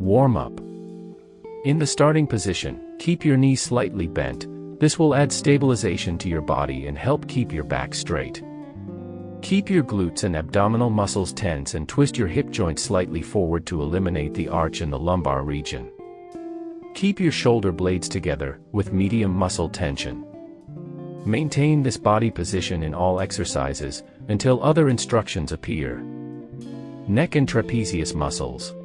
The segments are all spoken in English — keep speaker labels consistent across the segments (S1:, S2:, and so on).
S1: Warm up. In the starting position, keep your knees slightly bent. This will add stabilization to your body and help keep your back straight. Keep your glutes and abdominal muscles tense and twist your hip joint slightly forward to eliminate the arch in the lumbar region. Keep your shoulder blades together, with medium muscle tension. Maintain this body position in all exercises, until other instructions appear. Neck and trapezius muscles.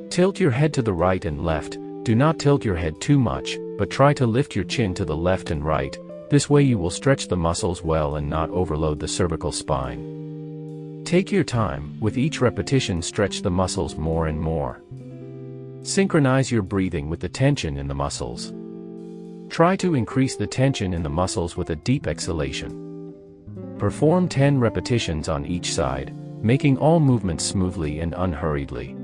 S1: Tilt your head to the right and left. Do not tilt your head too much, but try to lift your chin to the left and right. This way you will stretch the muscles well and not overload the cervical spine. Take your time, with each repetition stretch the muscles more and more. Synchronize your breathing with the tension in the muscles. Try to increase the tension in the muscles with a deep exhalation. Perform 10 repetitions on each side, making all movements smoothly and unhurriedly.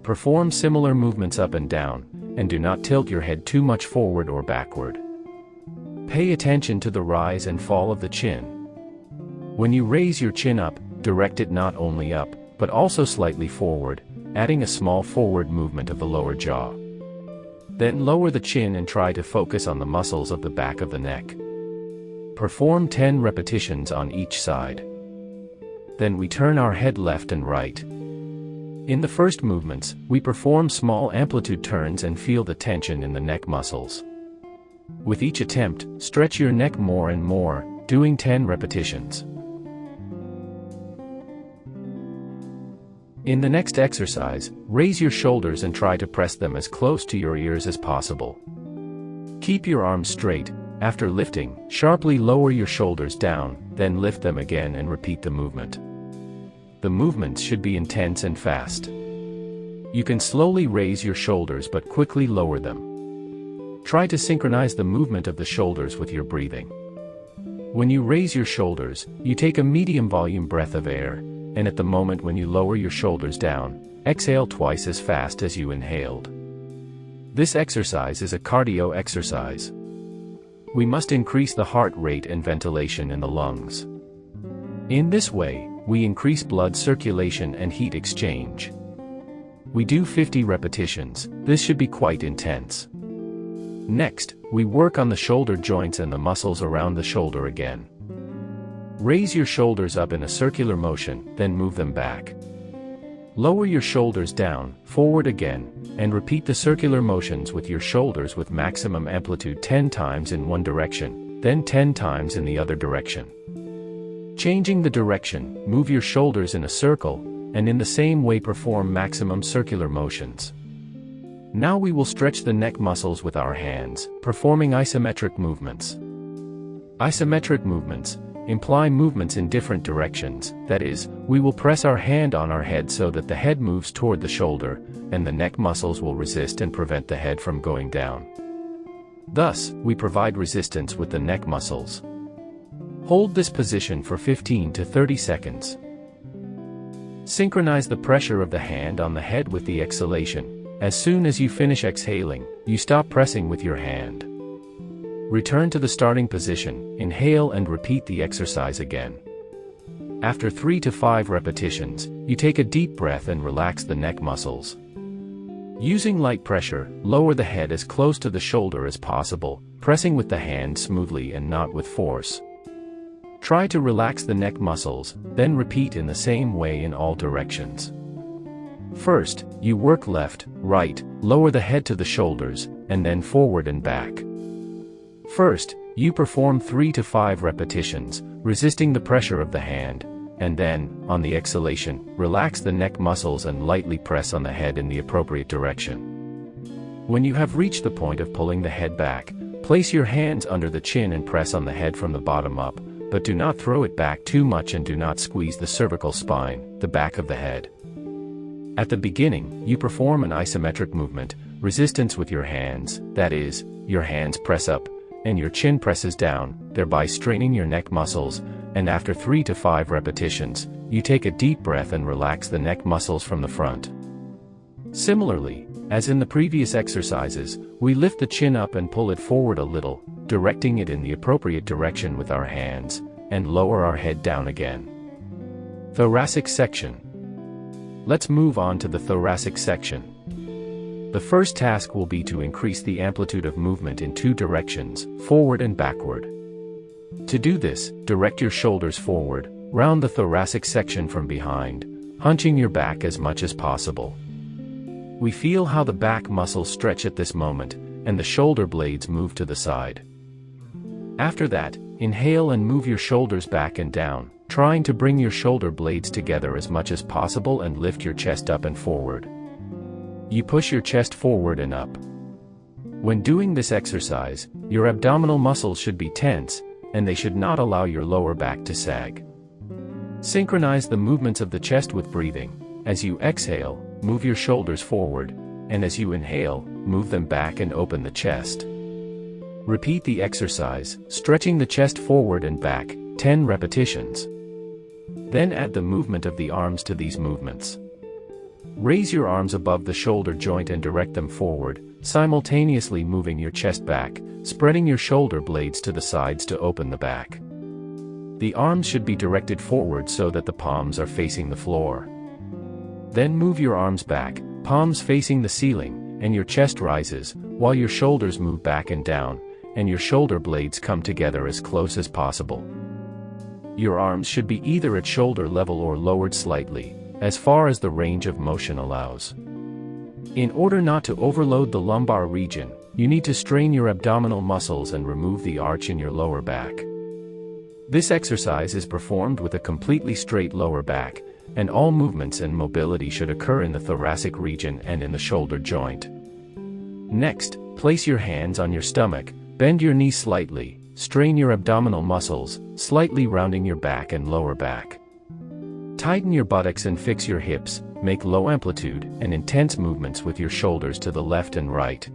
S1: Perform similar movements up and down, and do not tilt your head too much forward or backward. Pay attention to the rise and fall of the chin. When you raise your chin up, direct it not only up, but also slightly forward, adding a small forward movement of the lower jaw. Then lower the chin and try to focus on the muscles of the back of the neck. Perform 10 repetitions on each side. Then we turn our head left and right. In the first movements, we perform small amplitude turns and feel the tension in the neck muscles. With each attempt, stretch your neck more and more, doing 10 repetitions. In the next exercise, raise your shoulders and try to press them as close to your ears as possible. Keep your arms straight. After lifting, sharply lower your shoulders down, then lift them again and repeat the movement. The movements should be intense and fast. You can slowly raise your shoulders but quickly lower them. Try to synchronize the movement of the shoulders with your breathing. When you raise your shoulders, you take a medium volume breath of air, and at the moment when you lower your shoulders down, exhale twice as fast as you inhaled. This exercise is a cardio exercise. We must increase the heart rate and ventilation in the lungs. In this way, we increase blood circulation and heat exchange. We do 50 repetitions. This should be quite intense. Next, we work on the shoulder joints and the muscles around the shoulder again. Raise your shoulders up in a circular motion, then move them back. Lower your shoulders down, forward again, and repeat the circular motions with your shoulders with maximum amplitude 10 times in one direction, then 10 times in the other direction. Changing the direction, move your shoulders in a circle, and in the same way perform maximum circular motions. Now we will stretch the neck muscles with our hands, performing isometric movements. Isometric movements imply movements in different directions, that is, we will press our hand on our head so that the head moves toward the shoulder, and the neck muscles will resist and prevent the head from going down. Thus, we provide resistance with the neck muscles. Hold this position for 15 to 30 seconds. Synchronize the pressure of the hand on the head with the exhalation. As soon as you finish exhaling, you stop pressing with your hand. Return to the starting position, inhale and repeat the exercise again. After 3 to 5 repetitions, you take a deep breath and relax the neck muscles. Using light pressure, lower the head as close to the shoulder as possible, pressing with the hand smoothly and not with force. Try to relax the neck muscles, then repeat in the same way in all directions. First, you work left, right, lower the head to the shoulders, and then forward and back. First, you perform 3 to 5 repetitions, resisting the pressure of the hand, and then, on the exhalation, relax the neck muscles and lightly press on the head in the appropriate direction. When you have reached the point of pulling the head back, place your hands under the chin and press on the head from the bottom up, but do not throw it back too much and do not squeeze the cervical spine, the back of the head. At the beginning, you perform an isometric movement, resistance with your hands, that is, your hands press up, and your chin presses down, thereby straining your neck muscles, and after 3 to 5 repetitions, you take a deep breath and relax the neck muscles from the front. Similarly, as in the previous exercises, we lift the chin up and pull it forward a little, directing it in the appropriate direction with our hands, and lower our head down again. Thoracic section. Let's move on to the thoracic section. The first task will be to increase the amplitude of movement in two directions, forward and backward. To do this, direct your shoulders forward, round the thoracic section from behind, hunching your back as much as possible. We feel how the back muscles stretch at this moment, and the shoulder blades move to the side. After that, inhale and move your shoulders back and down, trying to bring your shoulder blades together as much as possible and lift your chest up and forward. You push your chest forward and up. When doing this exercise, your abdominal muscles should be tense, and they should not allow your lower back to sag. Synchronize the movements of the chest with breathing. As you exhale, move your shoulders forward, and as you inhale, move them back and open the chest. Repeat the exercise, stretching the chest forward and back, 10 repetitions. Then add the movement of the arms to these movements. Raise your arms above the shoulder joint and direct them forward, simultaneously moving your chest back, spreading your shoulder blades to the sides to open the back. The arms should be directed forward so that the palms are facing the floor. Then move your arms back, palms facing the ceiling, and your chest rises, while your shoulders move back and down, and your shoulder blades come together as close as possible. Your arms should be either at shoulder level or lowered slightly, as far as the range of motion allows. In order not to overload the lumbar region, you need to strain your abdominal muscles and remove the arch in your lower back. This exercise is performed with a completely straight lower back, and all movements and mobility should occur in the thoracic region and in the shoulder joint. Next, place your hands on your stomach, bend your knees slightly, strain your abdominal muscles, slightly rounding your back and lower back. Tighten your buttocks and fix your hips, make low amplitude and intense movements with your shoulders to the left and right.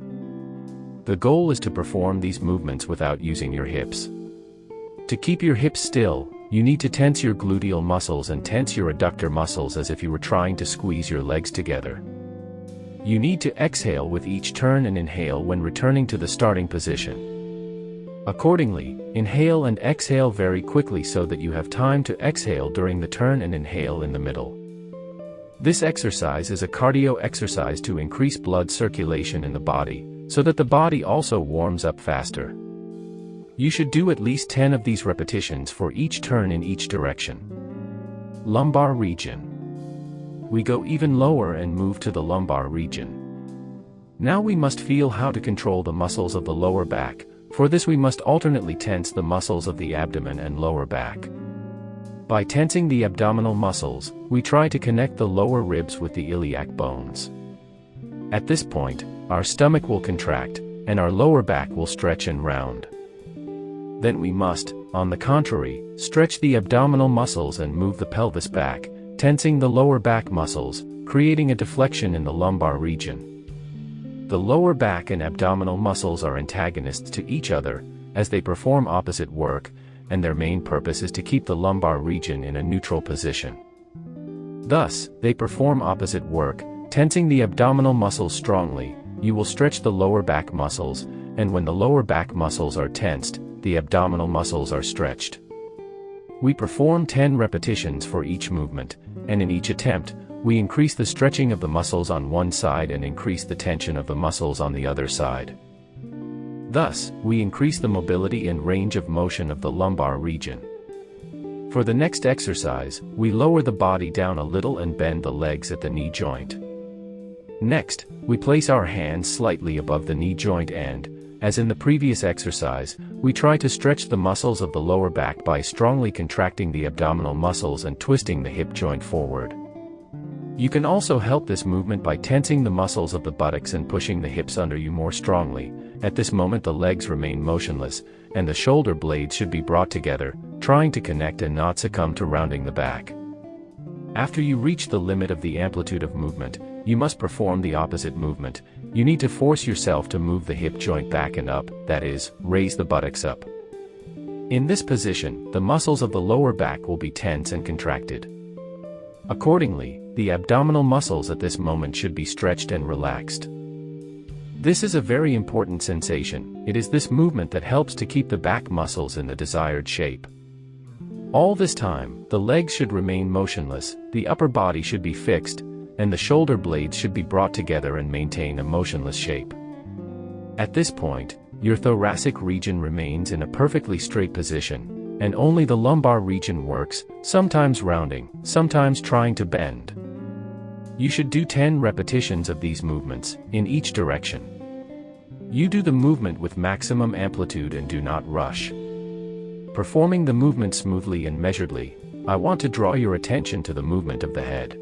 S1: The goal is to perform these movements without using your hips. To keep your hips still, you need to tense your gluteal muscles and tense your adductor muscles as if you were trying to squeeze your legs together. You need to exhale with each turn and inhale when returning to the starting position. Accordingly, inhale and exhale very quickly so that you have time to exhale during the turn and inhale in the middle. This exercise is a cardio exercise to increase blood circulation in the body, so that the body also warms up faster. You should do at least 10 of these repetitions for each turn in each direction. Lumbar region. We go even lower and move to the lumbar region. Now we must feel how to control the muscles of the lower back. For this we must alternately tense the muscles of the abdomen and lower back. By tensing the abdominal muscles, we try to connect the lower ribs with the iliac bones. At this point, our stomach will contract, and our lower back will stretch and round. Then we must, on the contrary, stretch the abdominal muscles and move the pelvis back, tensing the lower back muscles, creating a deflection in the lumbar region. The lower back and abdominal muscles are antagonists to each other, as they perform opposite work, and their main purpose is to keep the lumbar region in a neutral position. Thus, they perform opposite work. Tensing the abdominal muscles strongly, you will stretch the lower back muscles, and when the lower back muscles are tensed, the abdominal muscles are stretched. We perform 10 repetitions for each movement, and in each attempt, we increase the stretching of the muscles on one side and increase the tension of the muscles on the other side. Thus, we increase the mobility and range of motion of the lumbar region. For the next exercise, we lower the body down a little and bend the legs at the knee joint. Next, we place our hands slightly above the knee joint and, as in the previous exercise, we try to stretch the muscles of the lower back by strongly contracting the abdominal muscles and twisting the hip joint forward. You can also help this movement by tensing the muscles of the buttocks and pushing the hips under you more strongly. At this moment the legs remain motionless, and the shoulder blades should be brought together, trying to connect and not succumb to rounding the back. After you reach the limit of the amplitude of movement, you must perform the opposite movement. You need to force yourself to move the hip joint back and up, that is, raise the buttocks up. In this position, the muscles of the lower back will be tense and contracted. Accordingly, the abdominal muscles at this moment should be stretched and relaxed. This is a very important sensation. It is this movement that helps to keep the back muscles in the desired shape. All this time, the legs should remain motionless, the upper body should be fixed, and the shoulder blades should be brought together and maintain a motionless shape. At this point, your thoracic region remains in a perfectly straight position, and only the lumbar region works, sometimes rounding, sometimes trying to bend. You should do 10 repetitions of these movements, in each direction. You do the movement with maximum amplitude and do not rush. Performing the movement smoothly and measuredly, I want to draw your attention to the movement of the head.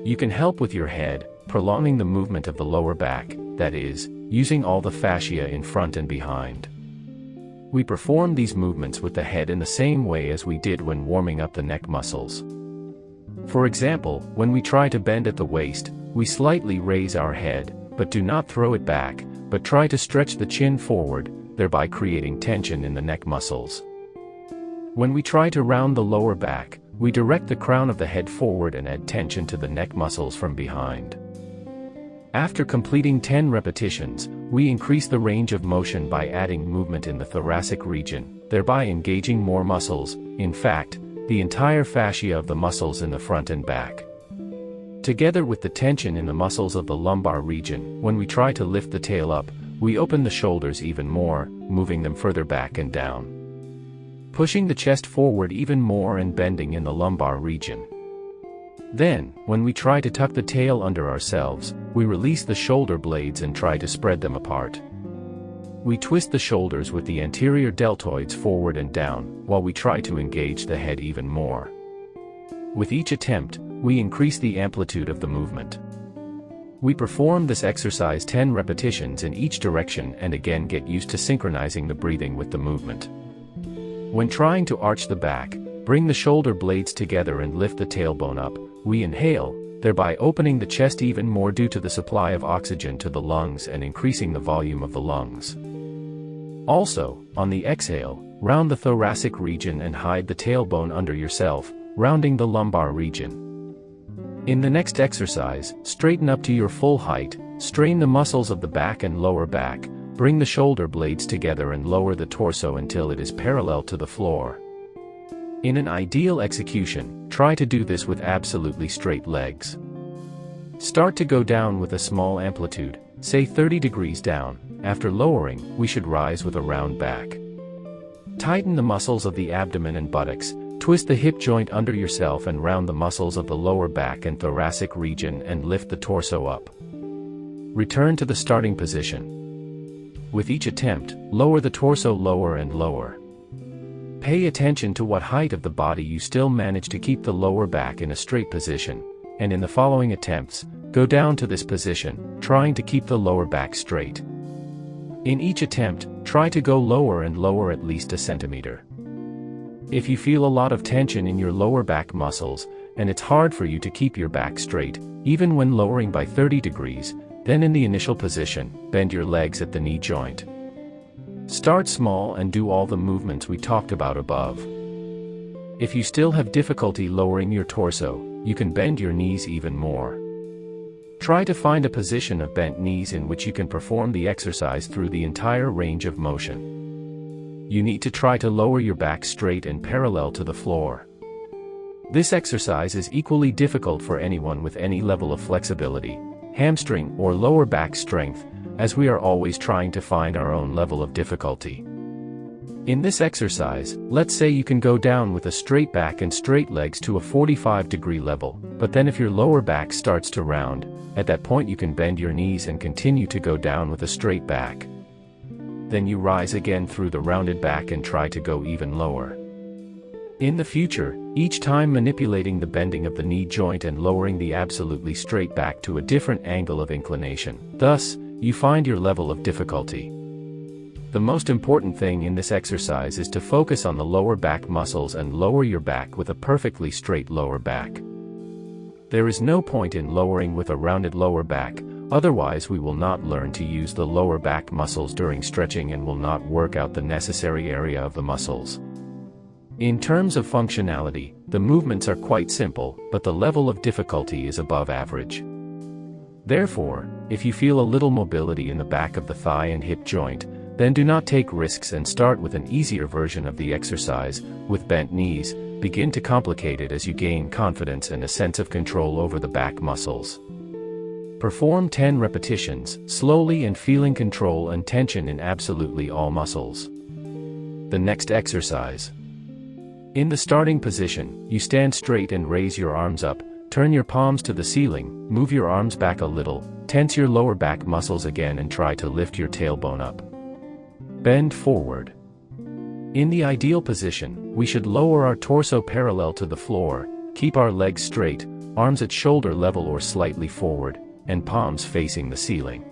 S1: You can help with your head, prolonging the movement of the lower back, that is, using all the fascia in front and behind. We perform these movements with the head in the same way as we did when warming up the neck muscles. For example, when we try to bend at the waist, we slightly raise our head, but do not throw it back, but try to stretch the chin forward, thereby creating tension in the neck muscles. When we try to round the lower back, we direct the crown of the head forward and add tension to the neck muscles from behind. After completing 10 repetitions, we increase the range of motion by adding movement in the thoracic region, thereby engaging more muscles, in fact, the entire fascia of the muscles in the front and back. Together with the tension in the muscles of the lumbar region, when we try to lift the tail up, we open the shoulders even more, moving them further back and down. Pushing the chest forward even more and bending in the lumbar region. Then, when we try to tuck the tail under ourselves, we release the shoulder blades and try to spread them apart. We twist the shoulders with the anterior deltoids forward and down, while we try to engage the head even more. With each attempt, we increase the amplitude of the movement. We perform this exercise 10 repetitions in each direction and again get used to synchronizing the breathing with the movement. When trying to arch the back, bring the shoulder blades together and lift the tailbone up. We inhale, thereby opening the chest even more due to the supply of oxygen to the lungs and increasing the volume of the lungs. Also, on the exhale, round the thoracic region and hide the tailbone under yourself, rounding the lumbar region. In the next exercise, straighten up to your full height, strain the muscles of the back and lower back, bring the shoulder blades together and lower the torso until it is parallel to the floor. In an ideal execution, try to do this with absolutely straight legs. Start to go down with a small amplitude, say 30 degrees down. After lowering, we should rise with a round back. Tighten the muscles of the abdomen and buttocks, twist the hip joint under yourself and round the muscles of the lower back and thoracic region and lift the torso up. Return to the starting position. With each attempt, lower the torso lower and lower. Pay attention to what height of the body you still manage to keep the lower back in a straight position, and in the following attempts, go down to this position, trying to keep the lower back straight. In each attempt, try to go lower and lower at least a centimeter. If you feel a lot of tension in your lower back muscles, and it's hard for you to keep your back straight, even when lowering by 30 degrees, then in the initial position, bend your legs at the knee joint. Start small and do all the movements we talked about above. If you still have difficulty lowering your torso, you can bend your knees even more. Try to find a position of bent knees in which you can perform the exercise through the entire range of motion. You need to try to lower your back straight and parallel to the floor. This exercise is equally difficult for anyone with any level of flexibility, hamstring or lower back strength, as we are always trying to find our own level of difficulty. In this exercise, let's say you can go down with a straight back and straight legs to a 45-degree level, but then if your lower back starts to round, at that point you can bend your knees and continue to go down with a straight back. Then you rise again through the rounded back and try to go even lower. In the future, each time manipulating the bending of the knee joint and lowering the absolutely straight back to a different angle of inclination. Thus, you find your level of difficulty. The most important thing in this exercise is to focus on the lower back muscles and lower your back with a perfectly straight lower back. There is no point in lowering with a rounded lower back, otherwise we will not learn to use the lower back muscles during stretching and will not work out the necessary area of the muscles. In terms of functionality, the movements are quite simple, but the level of difficulty is above average. Therefore, if you feel a little mobility in the back of the thigh and hip joint, then do not take risks and start with an easier version of the exercise, with bent knees, begin to complicate it as you gain confidence and a sense of control over the back muscles. Perform 10 repetitions, slowly and feeling control and tension in absolutely all muscles. The next exercise. In the starting position, you stand straight and raise your arms up, turn your palms to the ceiling, move your arms back a little, tense your lower back muscles again and try to lift your tailbone up. Bend forward. In the ideal position, we should lower our torso parallel to the floor, keep our legs straight, arms at shoulder level or slightly forward, and palms facing the ceiling.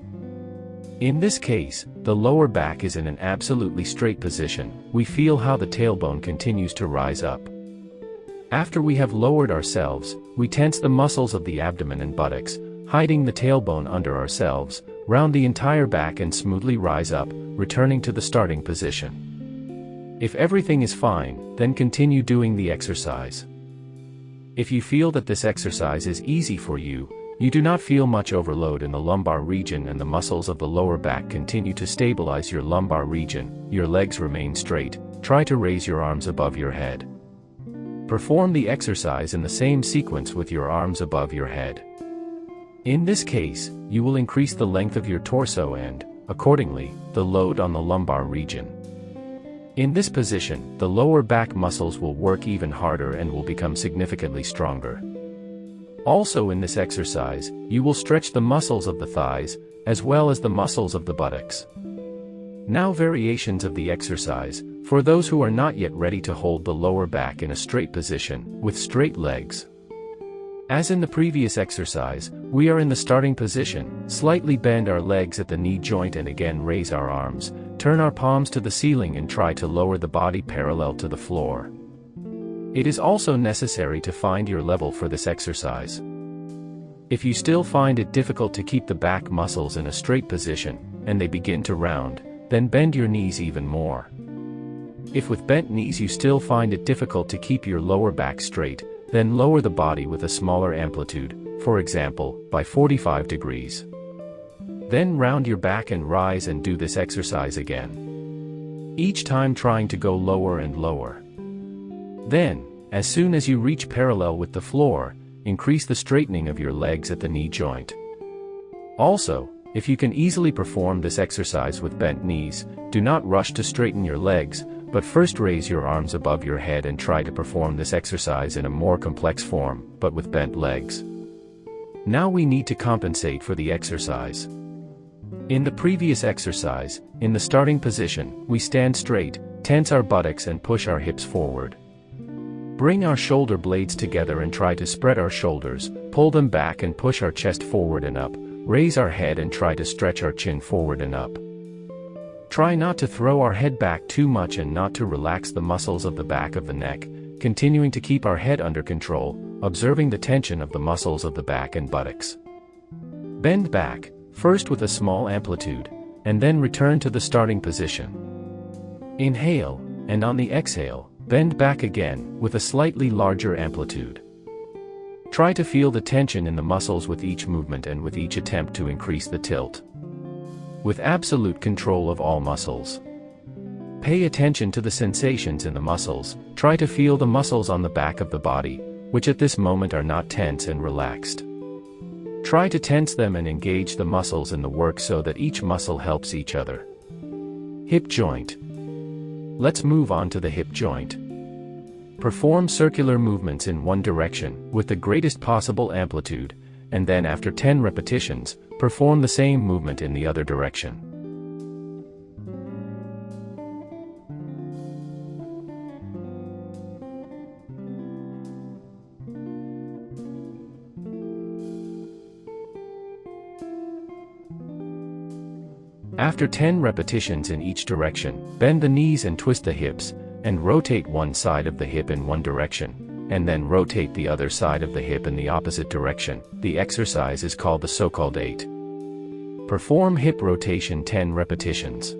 S1: In this case, the lower back is in an absolutely straight position. We feel how the tailbone continues to rise up. After we have lowered ourselves, we tense the muscles of the abdomen and buttocks, hiding the tailbone under ourselves, round the entire back and smoothly rise up, returning to the starting position. If everything is fine, then continue doing the exercise. If you feel that this exercise is easy for you, you do not feel much overload in the lumbar region and the muscles of the lower back continue to stabilize your lumbar region, your legs remain straight, try to raise your arms above your head. Perform the exercise in the same sequence with your arms above your head. In this case, you will increase the length of your torso and, accordingly, the load on the lumbar region. In this position, the lower back muscles will work even harder and will become significantly stronger. Also in this exercise, you will stretch the muscles of the thighs, as well as the muscles of the buttocks. Now variations of the exercise, for those who are not yet ready to hold the lower back in a straight position, with straight legs. As in the previous exercise, we are in the starting position, slightly bend our legs at the knee joint and again raise our arms, turn our palms to the ceiling and try to lower the body parallel to the floor. It is also necessary to find your level for this exercise. If you still find it difficult to keep the back muscles in a straight position, and they begin to round, then bend your knees even more. If with bent knees you still find it difficult to keep your lower back straight, then lower the body with a smaller amplitude, for example, by 45 degrees. Then round your back and rise and do this exercise again. Each time trying to go lower and lower. Then, as soon as you reach parallel with the floor, increase the straightening of your legs at the knee joint. Also, if you can easily perform this exercise with bent knees, do not rush to straighten your legs, but first raise your arms above your head and try to perform this exercise in a more complex form, but with bent legs. Now we need to compensate for the exercise. In the previous exercise, in the starting position, we stand straight, tense our buttocks and push our hips forward. Bring our shoulder blades together and try to spread our shoulders, pull them back and push our chest forward and up, raise our head and try to stretch our chin forward and up. Try not to throw our head back too much and not to relax the muscles of the back of the neck, continuing to keep our head under control, observing the tension of the muscles of the back and buttocks. Bend back, first with a small amplitude, and then return to the starting position. Inhale, and on the exhale, bend back again, with a slightly larger amplitude. Try to feel the tension in the muscles with each movement and with each attempt to increase the tilt. With absolute control of all muscles. Pay attention to the sensations in the muscles, try to feel the muscles on the back of the body, which at this moment are not tense and relaxed. Try to tense them and engage the muscles in the work so that each muscle helps each other. Hip joint. Let's move on to the hip joint. Perform circular movements in one direction, with the greatest possible amplitude, and then after 10 repetitions, perform the same movement in the other direction. After 10 repetitions in each direction, bend the knees and twist the hips, and rotate one side of the hip in one direction, and then rotate the other side of the hip in the opposite direction. The exercise is called the so-called 8. Perform hip rotation 10 repetitions.